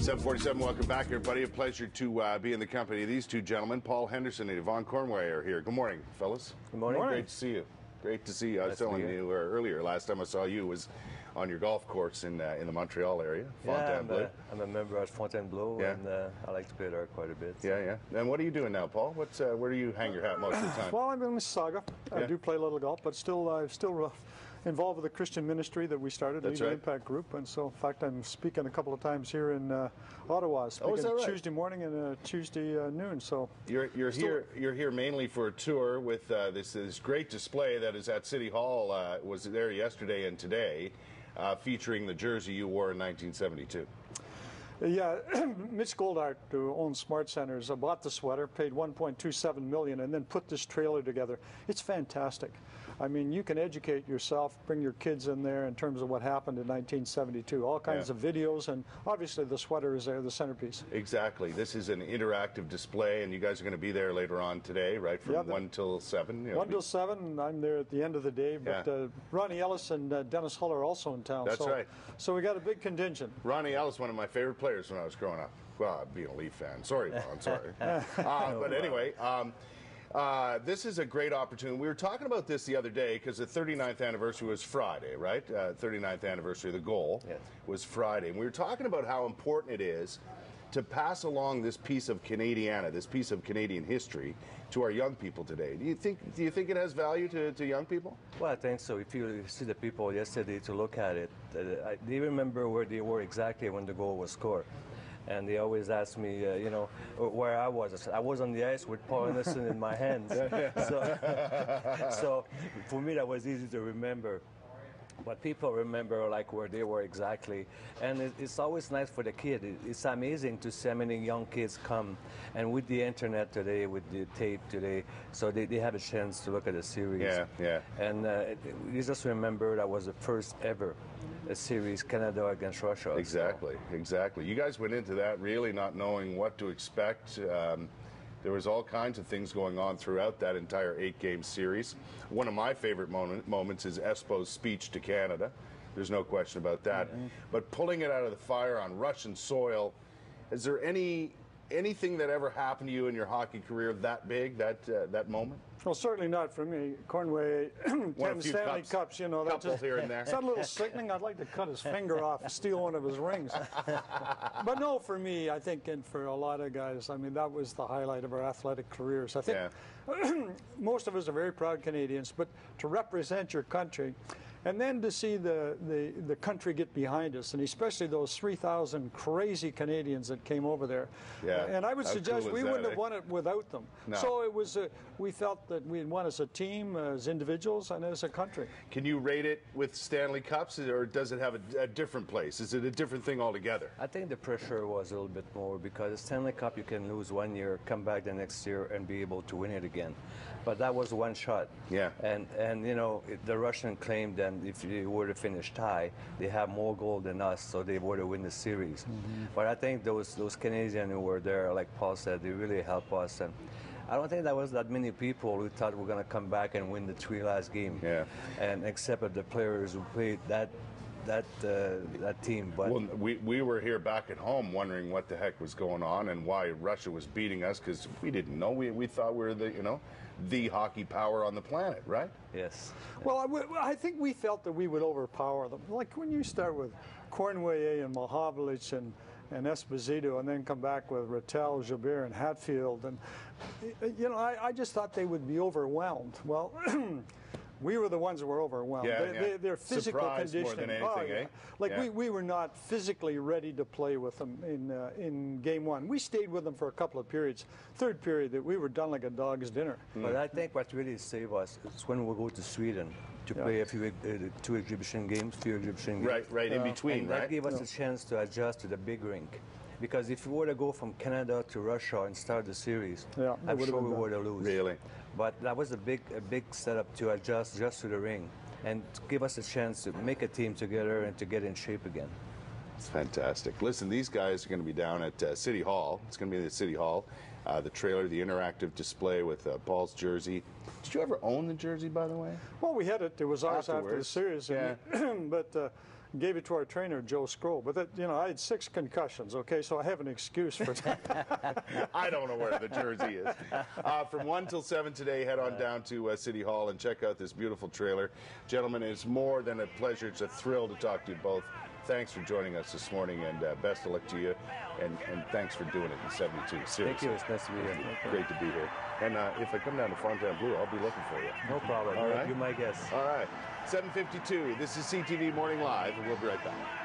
747, welcome back, everybody. A pleasure to be in the company of these two gentlemen. Paul Henderson and Yvonne Cornway are here. Good morning, fellas. Good morning. Great to see you. Great to see you. I was telling you earlier, last time I saw you was on your golf course in the Montreal area, Fontainebleau. I'm a member at Fontainebleau, and I like to play there quite a bit. So. Yeah. And what are you doing now, Paul? Where do you hang your hat most of the time? Well, I'm in Mississauga. I do play a little golf, but still involved with the Christian ministry that we started, the Legal Impact Group. And so, in fact, I'm speaking a couple of times here in Ottawa, speaking Tuesday morning and Tuesday noon. So you're here mainly for a tour with this great display that is at City Hall. Was there yesterday and today, featuring the jersey you wore in 1972. Yeah, Mitch Goldhart, who owns Smart Centers, bought the sweater, paid $1.27 million, and then put this trailer together. It's fantastic. I mean, you can educate yourself, bring your kids in there in terms of what happened in 1972. All kinds of videos, and obviously the sweater is there, the centerpiece. Exactly. This is an interactive display, and you guys are going to be there later on today, right, from 1 till 7? 1 till 7, and I'm there at the end of the day. But Ronnie Ellis and Dennis Hull are also in town. That's right. So we got a big contingent. Ronnie Ellis, one of my favorite players when I was growing up. Well, being a Leaf fan. Sorry, Ron, sorry. But anyway, this is a great opportunity. We were talking about this the other day because the 39th anniversary was Friday, right? 39th anniversary of the goal was Friday. And we were talking about how important it is to pass along this piece of Canadiana, this piece of Canadian history to our young people today. Do you think it has value to young people? Well, I think so. If you see the people yesterday to look at it, they remember where they were exactly when the goal was scored. And they always ask me, where I was. I said, I was on the ice with Paul Henderson in my hands. So for me, that was easy to remember. But people remember like where they were exactly, and it's always nice for the kid. It's amazing to see how many young kids come, and with the internet today, with the tape today, so they have a chance to look at the series. And you just remember that was the first ever series, Canada against Russia. Exactly. You guys went into that really not knowing what to expect. There was all kinds of things going on throughout that entire 8-game series. One of my favorite moments is Espo's speech to Canada. There's no question about that. But pulling it out of the fire on Russian soil, is there anything that ever happened to you in your hockey career that big, that moment? Well, certainly not for me. Cornway, 10 Stanley Cups, that's just here and there. It's a little sickening. I'd like to cut his finger off and steal one of his rings. But no, for me, I think, and for a lot of guys, I mean, that was the highlight of our athletic careers. I think most of us are very proud Canadians, but to represent your country, and then to see the country get behind us, and especially those 3,000 crazy Canadians that came over there. And I would suggest we wouldn't have won it without them. No. So it was, we felt that we had won as a team, as individuals, and as a country. Can you rate it with Stanley Cups, or does it have a different place? Is it a different thing altogether? I think the pressure was a little bit more because the Stanley Cup you can lose 1 year, come back the next year, and be able to win it again. But that was one shot. And the Russian claimed that if they were to finish tie, they have more goal than us, so they were to win the series. But I think those Canadians who were there, like Paul said, they really helped us. And I don't think there was that many people who thought we're going to come back and win the 3 last game. And except for the players who played that team. But we were here back at home wondering what the heck was going on and why Russia was beating us, because we didn't know. We thought we were the hockey power on the planet, right? Yes. Well, I think we felt that we would overpower them. Like when you start with Cornway and Mahovlich and Esposito, and then come back with Rattel, Gilbert, and Hatfield, and I just thought they would be overwhelmed. Well, we were the ones that were overwhelmed. Their physical conditioning. More than anything, we were not physically ready to play with them in game one. We stayed with them for a couple of periods. Third period, that we were done like a dog's dinner. But I think what really saved us is when we go to Sweden to play a few few exhibition games. Right in between, and that gave us a chance to adjust to the big rink. Because if we were to go from Canada to Russia and start the series, I'm sure we would have lost. Really? But that was a big setup to adjust just to the ring and to give us a chance to make a team together and to get in shape again. It's fantastic. Listen, these guys are going to be down at City Hall. It's going to be at City Hall. The trailer, the interactive display with Paul's jersey. Did you ever own the jersey, by the way? Well, we had it. It was ours after the series. But gave it to our trainer, Joe Skro. But, I had 6 concussions, okay, so I have an excuse for that. I don't know where the jersey is. From 1 till 7 today, head on down to City Hall and check out this beautiful trailer. Gentlemen, it's more than a pleasure. It's a thrill to talk to you both. Thanks for joining us this morning, and best of luck to you. And thanks for doing it in 72. Seriously. Thank you. It's nice to be here. Great to be here. And if I come down to Fontainebleau, I'll be looking for you. No problem. All right. You're my guest. All right. 7:52. This is CTV Morning Live, and we'll be right back.